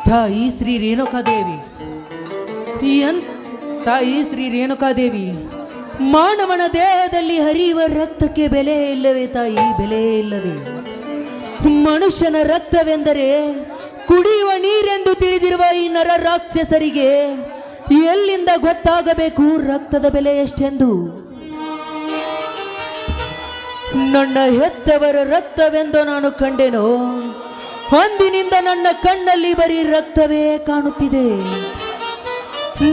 ತಾಯಿ ಶ್ರೀ ರೇಣುಕಾದೇವಿ ತಾಯಿ ಶ್ರೀ ರೇಣುಕಾದೇವಿ, ಮಾನವನ ದೇಹದಲ್ಲಿ ಹರಿಯುವ ರಕ್ತಕ್ಕೆ ಬೆಲೆ ಇಲ್ಲವೇ ತಾಯಿ? ಬೆಲೆ ಇಲ್ಲವೇ? ಮನುಷ್ಯನ ರಕ್ತವೆಂದರೆ ಕುಡಿಯುವ ನೀರೆಂದು ತಿಳಿದಿರುವ ಈ ನರ ರಾಕ್ಷಸರಿಗೆ ಎಲ್ಲಿಂದ ಗೊತ್ತಾಗಬೇಕು ರಕ್ತದ ಬೆಲೆ ಎಷ್ಟೆಂದು? ನನ್ನ ಹೆತ್ತವರ ರಕ್ತವೆಂದು ನಾನು ಕಂಡೆನೋ ಅಂದಿನಿಂದ ನನ್ನ ಕಣ್ಣಲ್ಲಿ ಬರೀ ರಕ್ತವೇ ಕಾಣುತ್ತಿದೆ.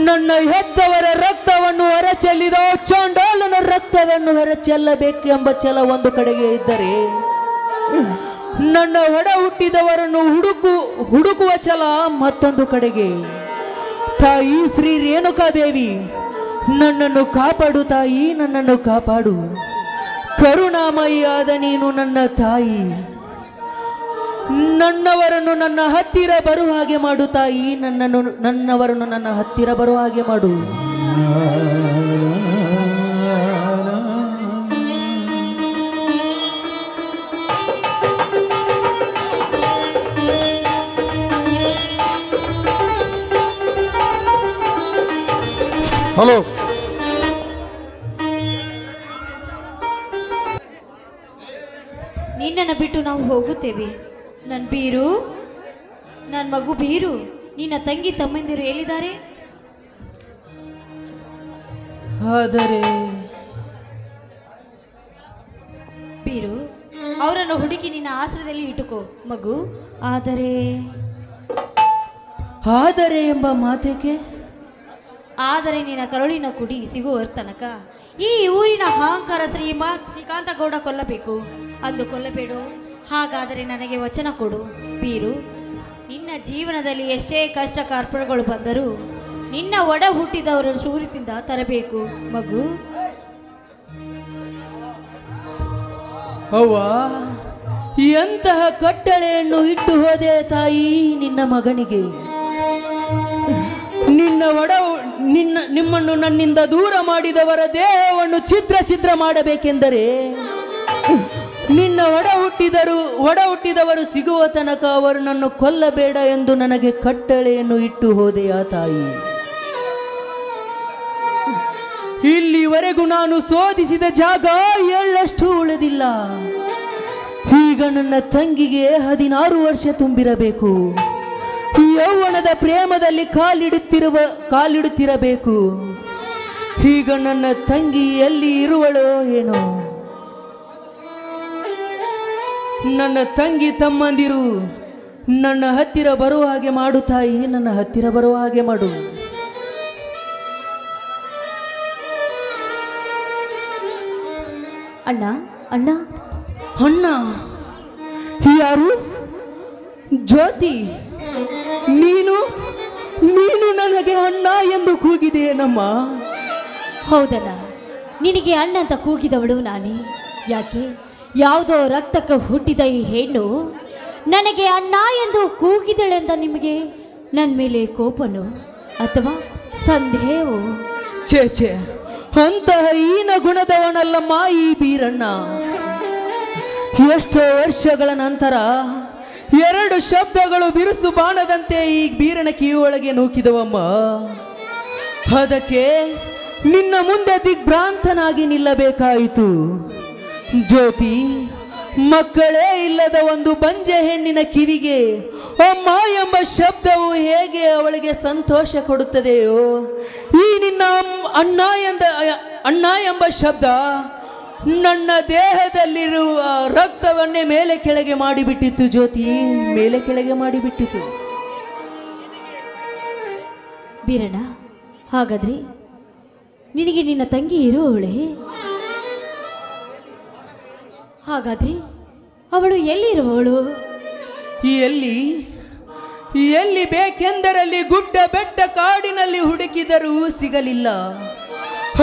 ನನ್ನ ಹೆತ್ತವರ ರಕ್ತವನ್ನು ಹೊರಚೆಲ್ಲಿದ ಚಾಂಡಾಲನ ರಕ್ತವನ್ನು ಹೊರಚೆಲ್ಲಬೇಕೆಂಬ ಛಲ ಒಂದು ಕಡೆಗೆ ಇದ್ದರೆ, ನನ್ನ ಒಡ ಹುಟ್ಟಿದವರನ್ನು ಹುಡುಕುವ ಛಲ ಮತ್ತೊಂದು ಕಡೆಗೆ. ತಾಯಿ ಶ್ರೀ ರೇಣುಕಾದೇವಿ, ನನ್ನನ್ನು ಕಾಪಾಡು ತಾಯಿ, ನನ್ನನ್ನು ಕಾಪಾಡು. ಕರುಣಾಮಯಿಯಾದ ನೀನು ನನ್ನ ತಾಯಿ. ನನ್ನವರನ್ನು ನನ್ನ ಹತ್ತಿರ ಬರುವ ಹಾಗೆ ಮಾಡು ತಾಯಿ, ನನ್ನವರನ್ನು ನನ್ನ ಹತ್ತಿರ ಬರುವ ಹಾಗೆ ಮಾಡು. ಹಲೋ, ನಿನ್ನನ್ನು ಬಿಟ್ಟು ನಾವು ಹೋಗುತ್ತೇವೆ. ನನ್ನ ಬೀರು, ನನ್ನ ಮಗು ಬೀರು, ನಿನ್ನ ತಂಗಿ ತಮ್ಮಂದಿರು ಎಲ್ಲಿದ್ದಾರೆ? ಆದರೆ ಬೀರು, ಅವರನ್ನು ಹುಡುಕಿ ನಿನ್ನ ಆಶ್ರಯದಲ್ಲಿ ಇಟ್ಟುಕೋ ಮಗು. ಆದರೆ ಎಂಬ ಮಾತೇಕೆ? ಆದರೆ ನಿನ್ನ ಕರುಳಿನ ಕುಡಿ ಸಿಗುವ ತನಕ ಈ ಊರಿನ ಅಹಂಕಾರ ಶ್ರೀಕಾಂತ ಗೌಡ ಕೊಲ್ಲಬೇಕು. ಅಂದು ಕೊಲ್ಲಬೇಡು. ಹಾಗಾದರೆ ನನಗೆ ವಚನ ಕೊಡು ಬೀರು. ನಿನ್ನ ಜೀವನದಲ್ಲಿ ಎಷ್ಟೇ ಕಷ್ಟ ಕಾರ್ಪಣ್ಯಗಳು ಬಂದರೂ ನಿನ್ನ ಒಡ ಹುಟ್ಟಿದವರ ಶೂರಿತಿಂದ ತರಬೇಕು ಮಗು. ಅವ್ವ, ಎಂತಹ ಕಟ್ಟಳೆಯನ್ನು ಇಟ್ಟು ಹೋದೆ ತಾಯಿ ನಿನ್ನ ಮಗನಿಗೆ. ನಿಮ್ಮನ್ನು ನನ್ನಿಂದ ದೂರ ಮಾಡಿದವರ ದೇಹವನ್ನು ಛಿದ್ರ ಮಾಡಬೇಕೆಂದರೆ ನಿನ್ನ ಒಡ ಹುಟ್ಟಿದವರು ಸಿಗುವ ತನಕ ಅವರು ನನ್ನ ಕೊಲ್ಲಬೇಡ ಎಂದು ನನಗೆ ಕಟ್ಟಳೆಯನ್ನು ಇಟ್ಟು ಹೋದೆಯ ತಾಯಿ. ಇಲ್ಲಿವರೆಗೂ ನಾನು ಶೋಧಿಸಿದ ಜಾಗ ಎಳ್ಳಷ್ಟು ಉಳಿದಿಲ್ಲ. ಈಗ ನನ್ನ ತಂಗಿಗೆ 16 ವರ್ಷ ತುಂಬಿರಬೇಕು. ಯೌವನದ ಪ್ರೇಮದಲ್ಲಿ ಕಾಲಿಡುತ್ತಿರಬೇಕು. ಈಗ ನನ್ನ ತಂಗಿ ಎಲ್ಲಿ ಇರುವಳೋ ಏನೋ? ನನ್ನ ತಂಗಿ ತಮ್ಮಂದಿರು ನನ್ನ ಹತ್ತಿರ ಬರುವ ಹಾಗೆ ಮಾಡು ತಾಯಿ, ನನ್ನ ಹತ್ತಿರ ಬರುವ ಹಾಗೆ ಮಾಡು. ಅಣ್ಣ ಅಣ್ಣ ಅಣ್ಣ? ಯಾರು? ಜ್ಯೋತಿ, ನೀನು ನನಗೆ ಅಣ್ಣ ಎಂದು ಕೂಗಿದೆಯೇನಮ್ಮ? ಹೌದಣ್ಣ, ನಿನಗೆ ಅಣ್ಣ ಅಂತ ಕೂಗಿದವಳು ನಾನೇ. ಯಾಕೆ? ಯಾವುದೋ ರಕ್ತಕ್ಕೆ ಹುಟ್ಟಿದ ಈ ಹೆಣ್ಣು ನನಗೆ ಅಣ್ಣ ಎಂದು ಕೂಗಿದಳೆಂದ ನಿಮಗೆ ನನ್ನ ಮೇಲೆ ಕೋಪನೋ ಅಥವಾ ಸಂದೇಹವೋ? ಛೇ, ಅಂತಹ ಹೀನ ಗುಣದವನಲ್ಲಮ್ಮ ಈ ಬೀರಣ್ಣ. ಎಷ್ಟೋ ವರ್ಷಗಳ ನಂತರ 2 ಶಬ್ದಗಳು ಬಿರುಸು ಬಾಣದಂತೆ ಈ ಬೀರನ ಕಿವಿಯೊಳಗೆ ನೂಕಿದವಮ್ಮ. ಅದಕ್ಕೆ ನಿನ್ನ ಮುಂದೆ ದಿಗ್ಭ್ರಾಂತನಾಗಿ ನಿಲ್ಲಬೇಕಾಯಿತು. ಜ್ಯೋತಿ, ಮಕ್ಕಳೇ ಇಲ್ಲದ ಒಂದು ಬಂಜೆ ಹೆಣ್ಣಿನ ಕಿವಿಗೆ ಅಮ್ಮ ಎಂಬ ಶಬ್ದವು ಹೇಗೆ ಅವಳಿಗೆ ಸಂತೋಷ ಕೊಡುತ್ತದೆಯೋ, ಈ ನಿನ್ನ ಅಣ್ಣ ಎಂಬ ಶಬ್ದ ನನ್ನ ದೇಹದಲ್ಲಿರುವ ರಕ್ತವನ್ನೇ ಮೇಲೆ ಕೆಳಗೆ ಮಾಡಿಬಿಟ್ಟಿತ್ತು. ಜ್ಯೋತಿ, ಮೇಲೆ ಕೆಳಗೆ ಮಾಡಿಬಿಟ್ಟಿತು. ಬೀರಣ್ಣ, ಹಾಗಾದ್ರೆ ನಿನಗೆ ನಿನ್ನ ತಂಗಿ ಇರುವವಳೆ? ಹಾಗಾದ್ರೆ ಅವಳು ಎಲ್ಲಿರುವವಳು? ಎಲ್ಲಿ ಬೇಕೆಂದರಲ್ಲಿ ಗುಡ್ಡ ಬೆಟ್ಟ ಕಾಡಿನಲ್ಲಿ ಹುಡುಕಿದರೂ ಸಿಗಲಿಲ್ಲ.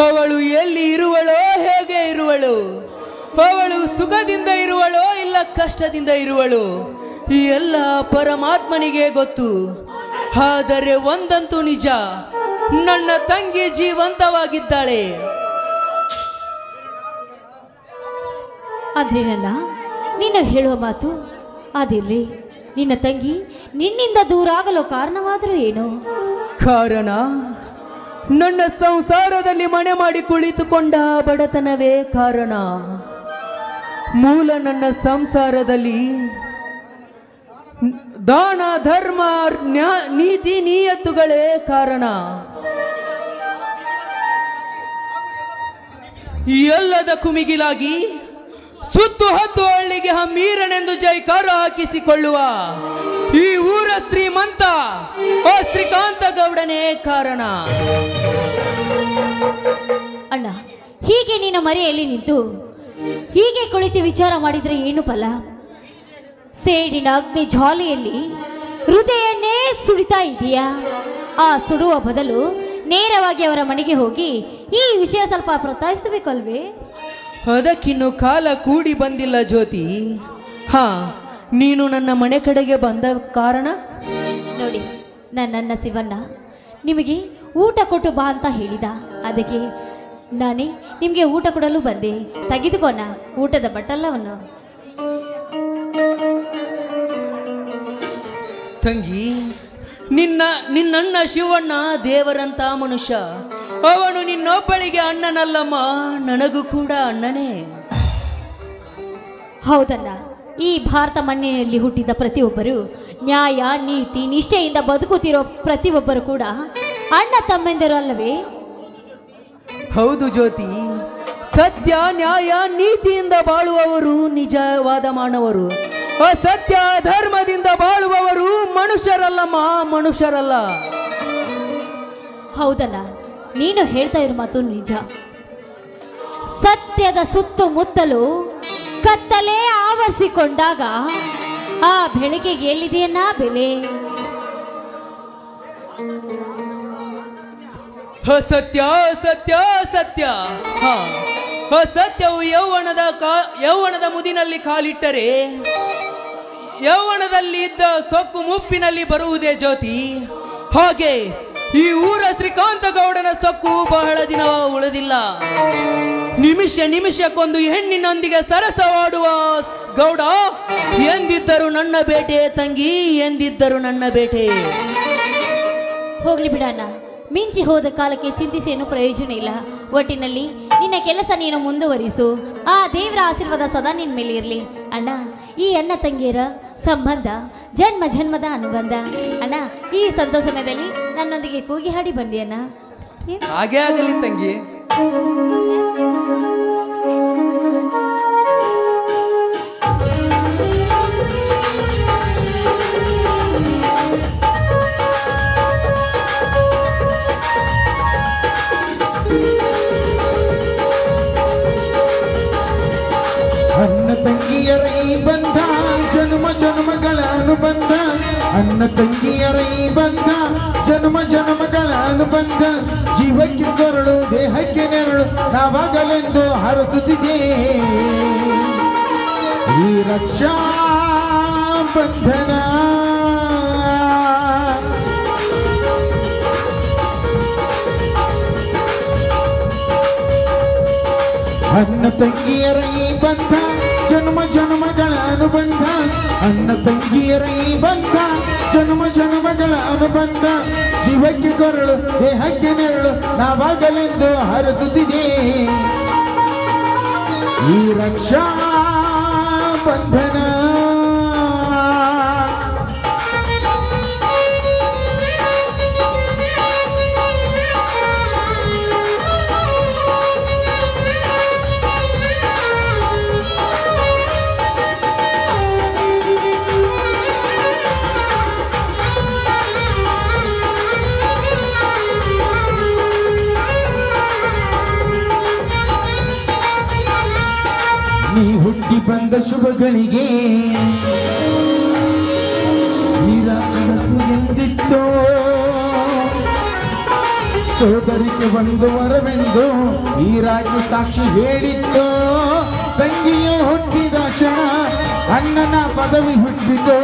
ಅವಳು ಎಲ್ಲಿ ಇರುವಳೋ, ಹೇಗೆ ಇರುವಳು? ಅವಳು ಸುಖದಿಂದ ಇರುವಳೋ ಇಲ್ಲ ಕಷ್ಟದಿಂದ ಇರುವಳು? ಈ ಎಲ್ಲ ಪರಮಾತ್ಮನಿಗೆ ಗೊತ್ತು. ಆದರೆ ಒಂದಂತೂ ನಿಜ, ನನ್ನ ತಂಗಿ ಜೀವಂತವಾಗಿದ್ದಾಳೆ. ಆದ್ರೆ ನನ್ನ ನೀನು ಹೇಳುವ ಮಾತು ಅದಿರಲಿ. ನಿನ್ನ ತಂಗಿ ನಿನ್ನಿಂದ ದೂರ ಆಗಲು ಕಾರಣವಾದರೂ ಏನು? ಕಾರಣ ನನ್ನ ಸಂಸಾರದಲ್ಲಿ ಮನೆ ಮಾಡಿ ಕುಳಿತುಕೊಂಡ ಬಡತನವೇ ಕಾರಣ. ಮೂಲ ನನ್ನ ಸಂಸಾರದಲ್ಲಿ ದಾನ ಧರ್ಮ ನೀತಿ ನಿಯತ್ತುಗಳೇ ಕಾರಣ. ಎಲ್ಲದಕ್ಕೂ ಮಿಗಿಲಾಗಿ ಸುತ್ತು ಹತ್ತು ಹಳ್ಳಿಗೆ ಹಮ್ಮೀರನೆಂದು ಜೈಕಾರ ಹಾಕಿಸಿಕೊಳ್ಳುವ ಈ ಊರ ಶ್ರೀಮಂತ ಶ್ರೀಕಾಂತ ಗೌಡನೇ ಕಾರಣ. ಅಣ್ಣ, ಹೀಗೆ ನಿನ್ನ ಮರೆಯಲ್ಲಿ ನಿಂತು ಹೀಗೆ ಕುಳಿತು ವಿಚಾರ ಮಾಡಿದರೆ ಏನು ಫಲ? ಸೇಡಿನ ಅಗ್ನಿ ಜ್ವಾಲೆಯಲ್ಲಿ ಹೃದಯನ್ನೇ ಸುಡಿತಾ ಇದೆಯಾ? ಆ ಸುಡುವ ಬದಲು ನೇರವಾಗಿ ಅವರ ಮನೆಗೆ ಹೋಗಿ ಈ ವಿಷಯ ಸ್ವಲ್ಪ ಪ್ರಸ್ತಾಪಿಸಬೇಕಲ್ವೇ? ಅದಕ್ಕಿನ್ನು ಕಾಲ ಕೂಡಿ ಬಂದಿಲ್ಲ ಜ್ಯೋತಿ. ಹಾ, ನೀನು ನನ್ನ ಮನೆ ಕಡೆಗೆ ಬಂದ ಕಾರಣ ನೋಡಿ, ನನ್ನ ಶಿವಣ್ಣ ನಿಮಗೆ ಊಟ ಕೊಟ್ಟು ಬಾ ಅಂತ ಹೇಳಿದ. ಅದಕ್ಕೆ ನಾನೇ ನಿಮಗೆ ಊಟ ಕೊಡಲು ಬಂದೆ. ತೆಗೆದುಕೋಣ ಊಟದ ಬಟ್ಟಲ್ಲವನ್ನು. ತಂಗಿ, ನಿನ್ನಣ್ಣ ಶಿವಣ್ಣ ದೇವರಂತ ಮನುಷ್ಯ. ಅವನು ನಿನ್ನೊಬ್ಬಳಿಗೆ ಅಣ್ಣನಲ್ಲಮ್ಮ, ನನಗೂ ಕೂಡ ಅಣ್ಣನೇ. ಹೌದಣ್ಣ, ಈ ಭಾರತ ಮಣ್ಣಿನಲ್ಲಿ ಹುಟ್ಟಿದ ಪ್ರತಿಯೊಬ್ಬರು ನ್ಯಾಯ ನೀತಿ ನಿಷ್ಠೆಯಿಂದ ಬದುಕುತ್ತಿರೋ ಪ್ರತಿಯೊಬ್ಬರು ಕೂಡ ಅಣ್ಣ ತಮ್ಮೆಂದರು ಅಲ್ಲವೇ? ಹೌದು ಜ್ಯೋತಿ, ಸತ್ಯ ನ್ಯಾಯ ನೀತಿಯಿಂದ ಬಾಳುವವರು ನಿಜವಾದ ಮಾನವರು. ಅಸತ್ಯ ಧರ್ಮದಿಂದ ಬಾಳುವವರು ಮನುಷ್ಯರಲ್ಲಮ್ಮ, ಮನುಷ್ಯರಲ್ಲ. ಹೌದಲ್ಲ, ನೀನು ಹೇಳ್ತಾ ಇರೋ ಮಾತು ನಿಜ. ಸತ್ಯದ ಸುತ್ತಮುತ್ತಲು ಕತ್ತಲೇ ಆವರಿಸಿಕೊಂಡಾಗ ಆ ಬೆಳಕಿಗೆ ಎಲ್ಲಿದೆಯನ್ನ ಬೆಲೆ? ಅಸತ್ಯ ಸತ್ಯ ಸತ್ಯ. ಅಸತ್ಯವು ಯೌವನದ ಮುದಿನಲ್ಲಿ ಕಾಲಿಟ್ಟರೆ ಯೌವನದಲ್ಲಿ ಇದ್ದ ಸೊಕ್ಕು ಮುಪ್ಪಿನಲ್ಲಿ ಬರುವುದೇ ಜ್ಯೋತಿ. ಹಾಗೆ ಈ ಊರ ಶ್ರೀಕಾಂತ ಗೌಡನ ಸೊಕ್ಕು ಬಹಳ ದಿನ ಉಳಿದಿಲ್ಲ. ನಿಮಿಷಕ್ಕೊಂದು ಹೆಣ್ಣಿನೊಂದಿಗೆ ಸರಸವಾಡುವ ಗೌಡ ಎಂದಿದ್ದರು ನನ್ನ ಬೇಟೆ ತಂಗಿ, ಎಂದಿದ್ದರು ನನ್ನ ಬೇಟೆ. ಹೋಗ್ಲಿ ಬಿಡಣ್ಣ, ಮಿಂಚಿ ಹೋದ ಕಾಲಕ್ಕೆ ಚಿಂತಿಸೇನು ಪ್ರಯೋಜನ ಇಲ್ಲ. ಒಟ್ಟಿನಲ್ಲಿ ನಿನ್ನ ಕೆಲಸ ನೀನು ಮುಂದುವರಿಸು. ಆ ದೇವರ ಆಶೀರ್ವಾದ ಸದಾ ನಿನ್ನ ಮೇಲೆ ಇರಲಿ ಅಣ್ಣ. ಈ ಅಣ್ಣ ತಂಗಿಯರ ಸಂಬಂಧ ಜನ್ಮ ಜನ್ಮದ ಅನುಬಂಧ. ಅಣ್ಣ, ಈ ಸಂತೋಷ ಸಮಯದಲ್ಲಿ ನನ್ನೊಂದಿಗೆ ಕೂಗಿ ಹಾಡಿ ಬಂದಿ ಅಣ್ಣ. ಹಾಗೆ ಆಗಲಿ ತಂಗಿ. ಅನ್ನ ತಂಗಿಯರ ಈ ಬಂಧ ಜನ್ಮ ಜನ್ಮಗಳ ಅನುಬಂಧ. ಅನ್ನ ತಂಗಿಯರ ಈ ಬಂಧ ಜನ್ಮ ಜನ್ಮಗಳ ಅನುಬಂಧ. ಜೀವಕ್ಕೆ ಕೊರಳು ದೇಹಕ್ಕೆ ನೆರಳು ನಾವಾಗಲೆಂದು ಹರಸುತ್ತಿದೆ ಈ ರಕ್ಷಾ ಬಂಧನ. ಅನ್ನ ತಂಗಿಯರ ಈ ಬಂಧ ಜನ್ಮ ಜನ್ಮಗಳ ಅನುಬಂಧ. ಅನ್ನ ತಂಗಿಯರ ಈ ಬಂಧ ಜನ್ಮ ಜನ್ಮಗಳ ಅನುಬಂಧ. ಜೀವಕ್ಕೆ ಕೊರಳು ದೇಹಕ್ಕೆ ನೆರಳು ನಾವಾಗಲೆಂದು ಹರಸುತ್ತಿದೆ ಈ ರಕ್ಷಾ ಬಂಧನ. ನೀ ಹುಟ್ಟಿ ಬಂದ ಶುಭಗಳಿಗೆ ಎಂದಿತ್ತೋ ಸೋದರಿಗೆ ಒಂದು ವರವೆಂದು ಈ ರಾಜ್ಯ ಸಾಕ್ಷಿ ಹೇಳಿತ್ತೋ. ತಂಗಿಯೋ ಹುಟ್ಟಿದ ಕ್ಷಣ ಅಣ್ಣನ ಪದವಿ ಹುಟ್ಟಿತು.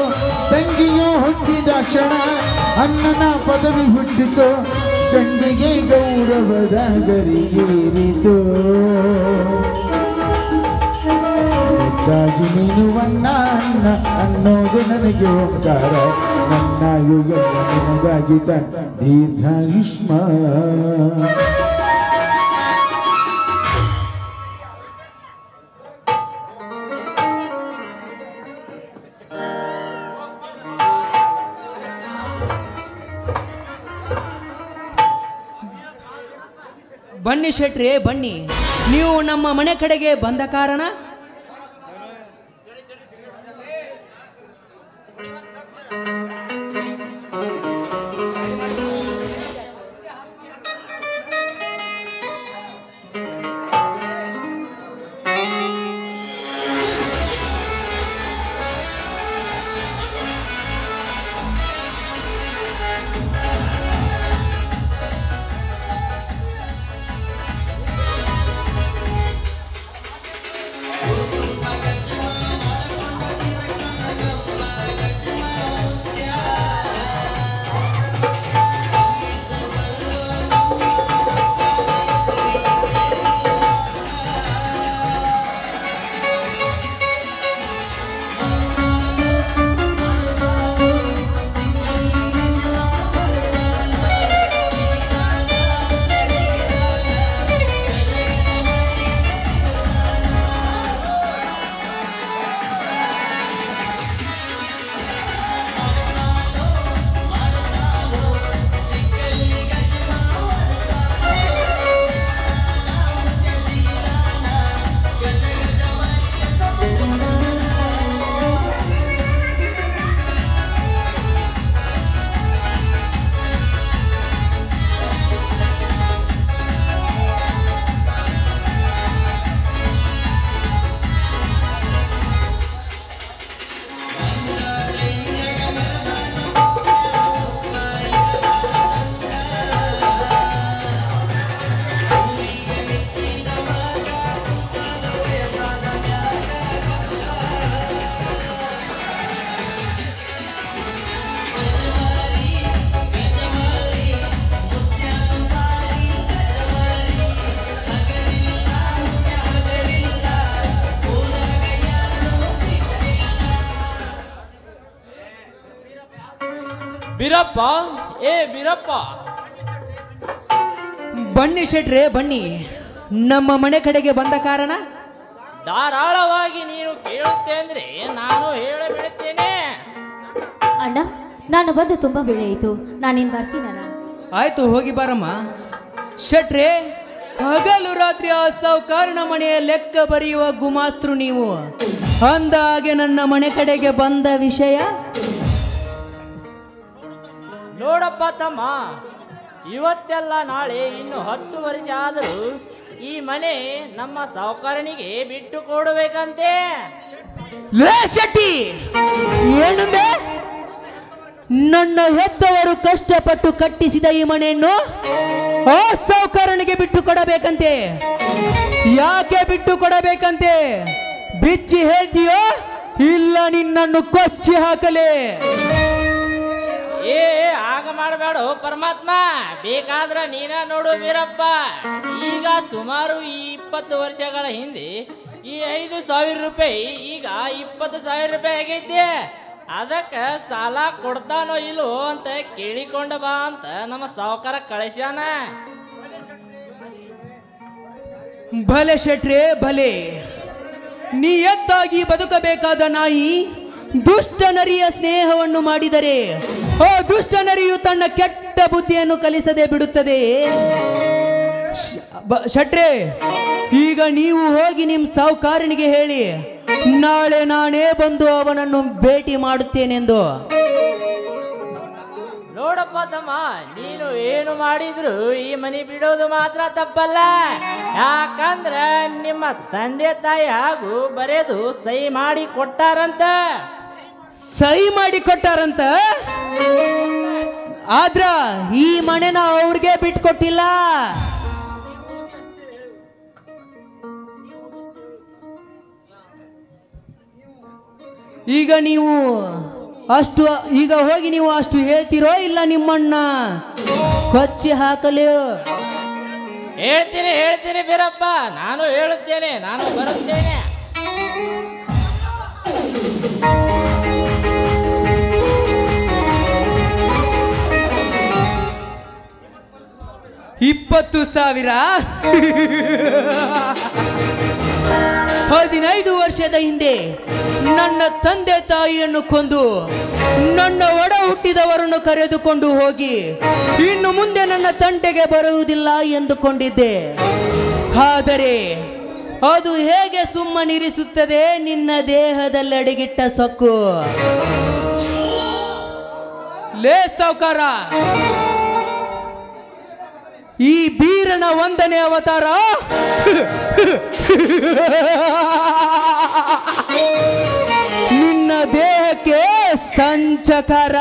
ತಂಗಿಯೋ ಹುಟ್ಟಿದ ಕ್ಷಣ ಅಣ್ಣನ ಪದವಿ ಹುಟ್ಟಿತು. ಗಂಡಿಗೆ ಗೌರವದ ಗರಿಗೇರಿತು. ನಿನಗಾಗಿ ನೀನು ಅಣ್ಣ ಅಣ್ಣ ಅನ್ನೋದು ನನಗೆ ಓಂಕಾರ ನನ್ನ ಯುಗ ನಿನಗಾಗಿ ದೀರ್ಘಾಯುಷ್ಮ. ಬನ್ನಿ ಶೆಟ್ರೆ ಬನ್ನಿ. ನೀವು ನಮ್ಮ ಮನೆ ಕಡೆಗೆ ಬಂದ ಕಾರಣ ಬೀರಪ್ಪ, ಏ ಬೀರಪ್ಪ, ಬನ್ನಿ ಶೆಟ್ರೆ ಬನ್ನಿ. ನಮ್ಮ ಮನೆ ಕಡೆಗೆ ಬಂದ ಕಾರಣ ಧಾರಾಳವಾಗಿ ನೀನು ಕೇಳುತ್ತೆ ಅಂದ್ರೆ ನಾನು ಹೇಳಬಿಡುತ್ತೇನೆ. ಅಣ್ಣ, ನಾನು ಬಂದು ತುಂಬಾ ವೇಳೆ ಆಯಿತು, ನಾನಿನ್ ಬರ್ತೀನಣ್ಣ. ಆಯ್ತು, ಹೋಗಿ ಬಾರಮ್ಮ. ಶೆಟ್ರೆ, ಹಗಲು ರಾತ್ರಿ ಆ ಸಾವುಕಾರನ ಮನೆಯ ಲೆಕ್ಕ ಬರೆಯುವ ಗುಮಾಸ್ತ್ರು ನೀವು. ಅಂದಾಗೆ ನನ್ನ ಮನೆ ಕಡೆಗೆ ಬಂದ ವಿಷಯ ನೋಡಪ್ಪ ತಮ್ಮ, ಇವತ್ತೆಲ್ಲ ನಾಳೆ ಇನ್ನು 10 ವರ್ಷ ಆದರೂ ಈ ಮನೆ ನಮ್ಮ ಸಾವುಕಾರನಿಗೆ ಬಿಟ್ಟು ಕೊಡಬೇಕಂತೆ. ಲೇ ಶೆಟ್ಟಿ, ಏನಂದೆ? ನನ್ನ ಹೆತ್ತವರು ಕಷ್ಟಪಟ್ಟು ಕಟ್ಟಿಸಿದ ಈ ಮನೆಯನ್ನು ಆ ಸಾವುಕಾರನಿಗೆ ಬಿಟ್ಟು ಕೊಡಬೇಕಂತೆ. ಯಾಕೆ ಬಿಟ್ಟು ಕೊಡಬೇಕಂತೆ? ಬಿಚ್ಚಿ ಹೇಳ್ತೀಯೋ ಇಲ್ಲ ನಿನ್ನನ್ನು ಕೊಚ್ಚಿ ಹಾಕಲೇ? ಏ ಆಗ ಮಾಡಬೇಡ ಪರಮಾತ್ಮ, ಬೇಕಾದ್ರ ನೀನ ನೋಡು ವೀರಪ್ಪ. ಈಗ ಸುಮಾರು ಈ 20 ವರ್ಷಗಳ ಹಿಂದೆ ಈ 5,000 ರೂಪಾಯಿ ಈಗ 20,000 ರೂಪಾಯಿ ಆಗೈತಿ. ಅದಕ್ಕೆ ಸಾಲ ಕೊಡ್ತಾನೋ ಇಲ್ಲೋ ಅಂತ ಕೇಳಿಕೊಂಡ ಬಾ ಅಂತ ನಮ್ಮ ಸಾವುಕಾರ ಕಳಿಸ್ಯಾನ. ಭಲೆ ಶೆಟ್ರೆ ಭಲೆ. ನೀ ಎತ್ತಾಗಿ ಬದುಕಬೇಕಾದ ನಾಯಿ ದುಷ್ಟ ನರಿಯ ಸ್ನೇಹವನ್ನು ಮಾಡಿದರೆ ಆ ದುಷ್ಟ ನರಿಯು ತನ್ನ ಕೆಟ್ಟ ಬುದ್ಧಿಯನ್ನು ಕಲಿಸದೆ ಬಿಡುತ್ತದೆ. ಶೆಟ್ರೆ, ಈಗ ನೀವು ಹೋಗಿ ನಿಮ್ಮ ಸಾವುಕಾರನಿಗೆ ಹೇಳಿ, ನಾಳೆ ನಾನೇ ಬಂದು ಅವನನ್ನು ಭೇಟಿ ಮಾಡುತ್ತೇನೆಂದು. ನೋಡಪ್ಪ ತಮ್ಮ, ನೀನು ಏನು ಮಾಡಿದ್ರು ಈ ಮನೆ ಬಿಡೋದು ಮಾತ್ರ ತಪ್ಪಲ್ಲ. ಯಾಕಂದ್ರ ನಿಮ್ಮ ತಂದೆ ತಾಯಿ ಹಾಗೂ ಬರೆದು ಸಹಿ ಮಾಡಿ ಕೊಟ್ಟಾರಂತ. ಸಹಿ ಮಾಡಿ ಕೊಟ್ಟಾರಂತ? ಆದ್ರ ಈ ಮನೆನ ಅವ್ರಿಗೆ ಬಿಟ್ಕೊಟ್ಟಿಲ್ಲ. ಈಗ ನೀವು ಈಗ ಹೋಗಿ ನೀವು ಅಷ್ಟು ಹೇಳ್ತಿರೋ ಇಲ್ಲ ನಿಮ್ಮಣ್ಣ ಕೊಚ್ಚಿ ಹಾಕಲಿ? ಹೇಳ್ತೀನಿ ಬೀರಪ್ಪ, ನಾನು ಹೇಳುತ್ತೇನೆ, ನಾನು ಬರುತ್ತೇನೆ. 20,000? 15 ವರ್ಷದ ಹಿಂದೆ ನನ್ನ ತಂದೆ ತಾಯಿಯನ್ನು ಕೊಂದು ನನ್ನ ಒಡ ಹುಟ್ಟಿದವರನ್ನು ಕರೆದುಕೊಂಡು ಹೋಗಿ ಇನ್ನು ಮುಂದೆ ನನ್ನ ತಂಟೆಗೆ ಬರುವುದಿಲ್ಲ ಎಂದುಕೊಂಡಿದ್ದೆ. ಆದರೆ ಅದು ಹೇಗೆ ಸುಮ್ಮನಿರಿಸುತ್ತದೆ ನಿನ್ನ ದೇಹದಲ್ಲಿ ಅಡಗಿಟ್ಟ ಸೊಕ್ಕು. ಲೇ ಸಾವ್ಕಾರ, ಈ ಬೀರನ 1ನೇ ಅವತಾರ ನಿನ್ನ ದೇಹಕ್ಕೆ ಸಂಚಕರ.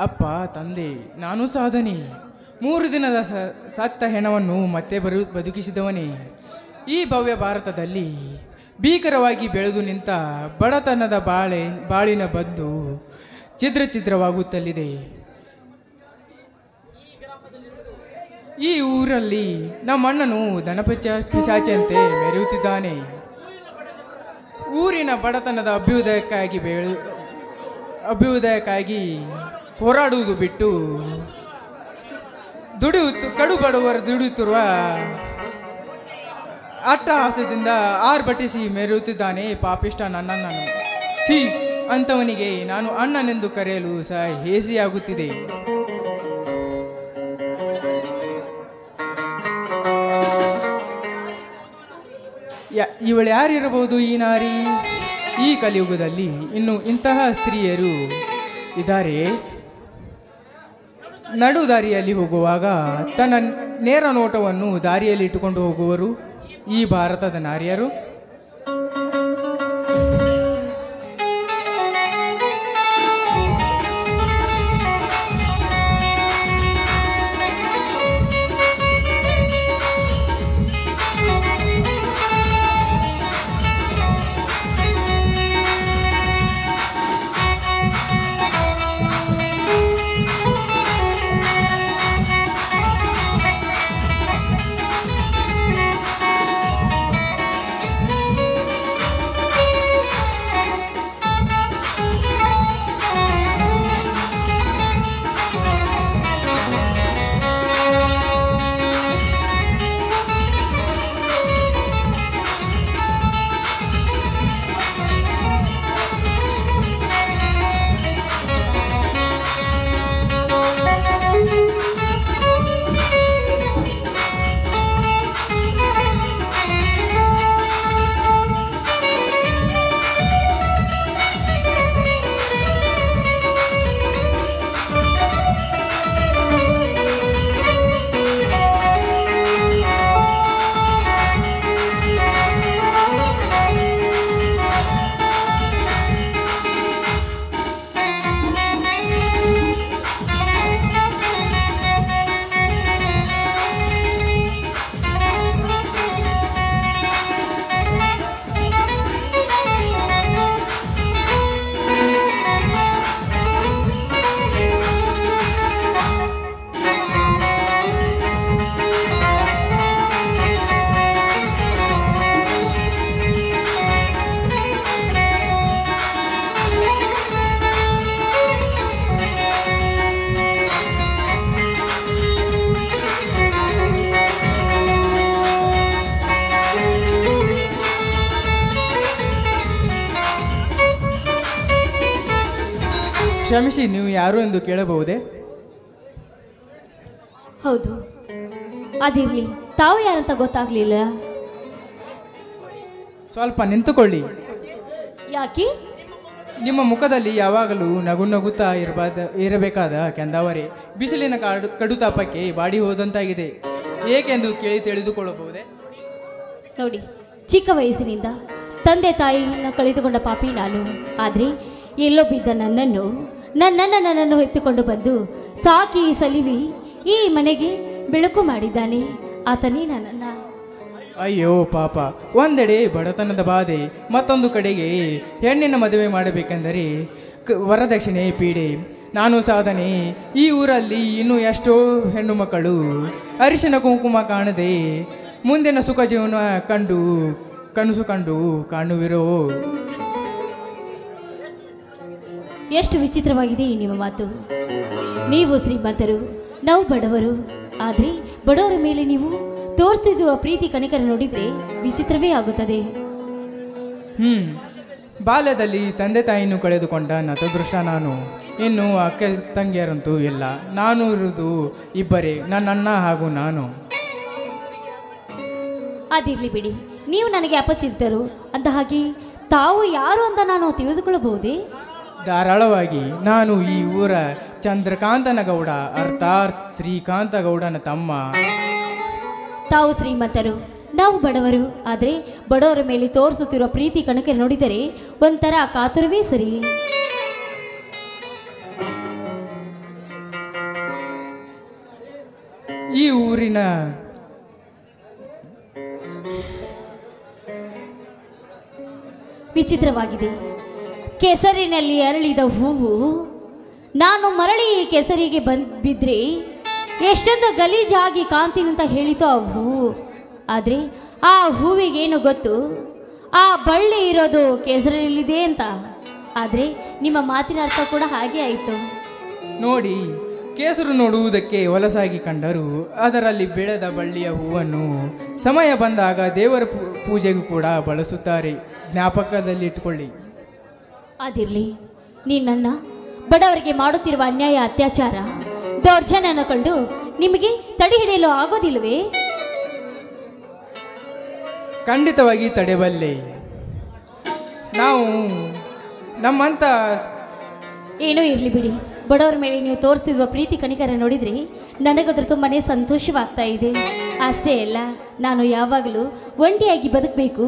ಅಪ್ಪ ತಂದೆ, ನಾನು ಸಾಧನೆ. 3 ದಿನದ ಸತ್ತ ಹೆಣವನ್ನು ಮತ್ತೆ ಬದುಕಿಸಿದವನೇ. ಈ ಭವ್ಯ ಭಾರತದಲ್ಲಿ ಭೀಕರವಾಗಿ ಬೆಳೆದು ನಿಂತ ಬಡತನದ ಬಾಳಿನ ಬಂದು ಛಿದ್ರವಾಗುತ್ತಲಿದೆ. ಈ ಊರಲ್ಲಿ ನಮ್ಮಣ್ಣನು ಪಿಶಾಚಿಯಂತೆ ಮೆರೆಯುತ್ತಿದ್ದಾನೆ. ಊರಿನ ಬಡತನದ ಅಭ್ಯುದಯಕ್ಕಾಗಿ ಹೋರಾಡುವುದು ಬಿಟ್ಟು ಕಡು ಬಡವರು ದುಡಿಯುತ್ತಿರುವ ಅಟ್ಟಹಾಸದಿಂದ ಆರ್ಭಟಿಸಿ ಮೆರೆಯುತ್ತಿದ್ದಾನೆ ಪಾಪಿಷ್ಟ ನನ್ನಣ್ಣನು. ಛೀ, ಅಂಥವನಿಗೆ ನಾನು ಅಣ್ಣನೆಂದು ಕರೆಯಲು ಸಹ ಹೇಸಿಯಾಗುತ್ತಿದೆ. ಇವಳು ಯಾರಿರಬಹುದು ಈ ನಾರಿ? ಈ ಕಲಿಯುಗದಲ್ಲಿ ಇನ್ನು ಇಂತಹ ಸ್ತ್ರೀಯರು ಇದ್ದಾರೆ. ನಡು ದಾರಿಯಲ್ಲಿ ಹೋಗುವಾಗ ತನ್ನ ನೇರ ನೋಟವನ್ನು ದಾರಿಯಲ್ಲಿ ಇಟ್ಟುಕೊಂಡು ಹೋಗುವರು ಈ ಭಾರತದ ನಾರಿಯರು. ಕ್ಷಮಿಸಿ, ನೀವು ಯಾರು ಎಂದು ಕೇಳಬಹುದೇ? ಹೌದು, ಅದಿರಲಿ. ತಾವು ಯಾರಂತ ಗೊತ್ತಾಗ್ಲಿಲ್ಲ. ಸ್ವಲ್ಪ ನಿಂತುಕೊಳ್ಳಿ. ಯಾಕೆ? ನಿಮ್ಮ ಮುಖದಲ್ಲಿ ಯಾವಾಗಲೂ ನಗುತ್ತಾ ಇರಬೇಕಾದ ಕೆಂದಾವರೆ ಬಿಸಿಲಿನ ಕಡುತಾಪಕ್ಕೆ ಬಾಡಿ ಹೋದಂತಾಗಿದೆ. ಏಕೆಂದು ಕೇಳಿ ತಿಳಿದುಕೊಳ್ಳಬಹುದೇ? ನೋಡಿ, ಚಿಕ್ಕ ವಯಸ್ಸಿನಿಂದ ತಂದೆ ತಾಯಿಯನ್ನು ಕಳೆದುಕೊಂಡ ಪಾಪಿ ನಾನು. ಆದರೆ ಎಲ್ಲೋ ಬಿದ್ದ ನನ್ನನ್ನು ಎತ್ತಿಕೊಂಡು ಬಂದು ಸಾಕಿ ಸಲಿವಿ ಈ ಮನೆಗೆ ಬೆಳಕು ಮಾಡಿದ್ದಾನೆ. ಆತನೇ ನನ್ನನ್ನು. ಅಯ್ಯೋ ಪಾಪ, ಒಂದೆಡೆ ಬಡತನದ ಬಾಧೆ, ಮತ್ತೊಂದು ಕಡೆಗೆ ಹೆಣ್ಣಿನ ಮದುವೆ ಮಾಡಬೇಕೆಂದರೆ ವರದಕ್ಷಿಣೆ ಪೀಡೆ. ನಾನು ಸಾಧನೆ, ಈ ಊರಲ್ಲಿ ಇನ್ನೂ ಎಷ್ಟೋ ಹೆಣ್ಣು ಮಕ್ಕಳು ಅರಿಶಿನ ಕುಂಕುಮ ಕಾಣದೆ ಮುಂದಿನ ಸುಖ ಜೀವನ ಕನಸು ಕಂಡು ಕಾಣುವಿರೋ. ಎಷ್ಟು ವಿಚಿತ್ರವಾಗಿದೆ ಈ ನಿಮ್ಮ ಮಾತು. ನೀವು ಶ್ರೀಮಂತರು, ನಾವು ಬಡವರು. ಆದರೆ ಬಡವರ ಮೇಲೆ ನೀವು ತೋರ್ತಿರುವ ಪ್ರೀತಿ ಕನಿಕರ ನೋಡಿದರೆ ವಿಚಿತ್ರವೇ ಆಗುತ್ತದೆ. ಬಾಲ್ಯದಲ್ಲಿ ತಂದೆ ತಾಯಿಯನ್ನು ಕಳೆದುಕೊಂಡ ನತದೃಷ್ಟ ನಾನು. ಇನ್ನು ಅಕ್ಕ ತಂಗಿಯರಂತೂ ಇಲ್ಲ. ನಾನು ಇರುವುದು ಇಬ್ಬರೇ, ನನ್ನ ಹಾಗೂ ನಾನು. ಅದಿರಲಿ ಬಿಡಿ, ನೀವು ನನಗೆ ಅಪಚಿತರು. ಅಂದ ಹಾಗೆ ತಾವು ಯಾರು ಅಂತ ನಾನು ತಿಳಿದುಕೊಳ್ಳಬಹುದೇ? ಧಾರಾಳವಾಗಿ. ನಾನು ಈ ಊರ ಚಂದ್ರಕಾಂತನ ಗೌಡ, ಅರ್ಥಾತ್ ಶ್ರೀಕಾಂತ ಗೌಡನ ತಮ್ಮ. ತಾವು ಶ್ರೀಮಂತರು, ನಾವು ಬಡವರು. ಆದರೆ ಬಡವರ ಮೇಲೆ ತೋರಿಸುತ್ತಿರುವ ಪ್ರೀತಿ ಕಣಕ್ಕೆ ನೋಡಿದರೆ ಒಂಥರ ಕಾತುರವೇ ಸರಿ. ಈ ಊರಿನ ವಿಚಿತ್ರವಾಗಿದೆ. ಕೆಸರಿನಲ್ಲಿ ಅರಳಿದ ಹೂವು ನಾನು ಮರಳಿ ಕೆಸರಿಗೆ ಬಿದ್ದರೆ ಎಷ್ಟೊಂದು ಗಲೀಜಾಗಿ ಕಾಂತೀನಿ ಅಂತ ಹೇಳಿತು ಆ ಹೂವು. ಆದರೆ ಆ ಹೂವಿಗೇನು ಗೊತ್ತು ಆ ಬಳ್ಳಿ ಇರೋದು ಕೆಸರಲ್ಲಿದೆ ಅಂತ. ಆದರೆ ನಿಮ್ಮ ಮಾತಿನ ಅರ್ಥ ಕೂಡ ಹಾಗೆ ಆಯಿತು ನೋಡಿ. ಕೇಸರು ನೋಡುವುದಕ್ಕೆ ಹೊಲಸಾಗಿ ಕಂಡರೂ ಅದರಲ್ಲಿ ಬೆಳೆದ ಬಳ್ಳಿಯ ಹೂವನ್ನು ಸಮಯ ಬಂದಾಗ ದೇವರ ಪೂಜೆಗೂ ಕೂಡ ಬಳಸುತ್ತಾರೆ. ಜ್ಞಾಪಕದಲ್ಲಿಟ್ಟುಕೊಳ್ಳಿ. ಅದಿರಲಿ, ನೀನನ್ನು ಬಡವರಿಗೆ ಮಾಡುತ್ತಿರುವ ಅನ್ಯಾಯ, ಅತ್ಯಾಚಾರ, ದೌರ್ಜನ್ಯನ ಕಂಡು ನಿಮಗೆ ತಡೆ ಹಿಡಿಯಲು ಆಗೋದಿಲ್ವೇ? ಖಂಡಿತವಾಗಿ ತಡೆಬಲ್ಲೆ. ನಾವು ನಮ್ಮಂಥ ಏನೂ ಇರಲಿ ಬಿಡಿ. ಬಡವರ ಮೇಲೆ ನೀವು ತೋರಿಸ್ತಿರುವ ಪ್ರೀತಿ ಕನಿಕರ ನೋಡಿದರೆ ನನಗದ್ರ ತುಂಬಾ ಸಂತೋಷವಾಗ್ತಾ ಇದೆ. ಅಷ್ಟೇ ಅಲ್ಲ, ನಾನು ಯಾವಾಗಲೂ ಒಂಟಿಯಾಗಿ ಬದುಕಬೇಕು,